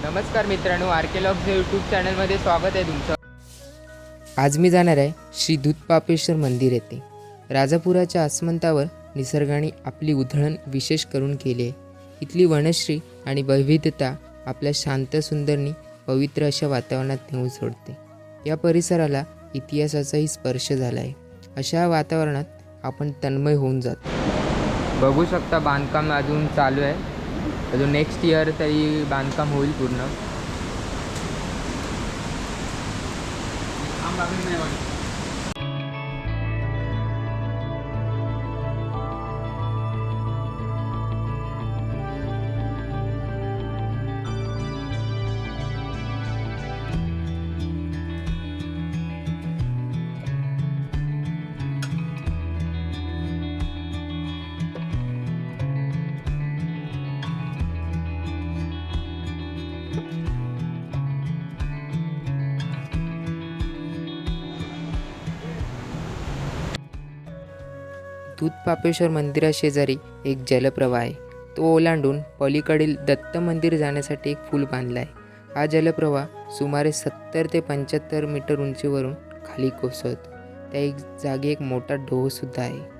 नमस्कार मित्रांनो, आर्केलॉग्स यूट्यूब चॅनलमध्ये स्वागत आहे तुमचं. आज मी जाणार आहे श्री दूधपापेश्वर मंदिर येथे. राजापुराच्या आसमंतावर निसर्गाने आपली उधळण विशेष करून केली आहे. इथली वनश्री आणि वैविध्यता आपल्या शांत सुंदरनी पवित्र अशा वातावरणात नेऊन सोडते. या परिसराला इतिहासाचाही स्पर्श झाला आहे. अशा वातावरणात आपण तन्मय होऊन जातो. बघू शकता बांधकाम अजून चालू आहे. अजून नेक्स्ट इयर तरी बांधकाम होईल पूर्ण. दूधपापेश्वर मंदिराशेजारी एक जलप्रवाह आहे. तो ओलांडून पलीकडील दत्त मंदिर जाण्यासाठी एक पूल बांधला आहे. हा जलप्रवाह सुमारे 70 ते 75 मीटर उंचीवरून खाली कोसळतो. त्या एक जागी एक मोठा डोहसुद्धा आहे.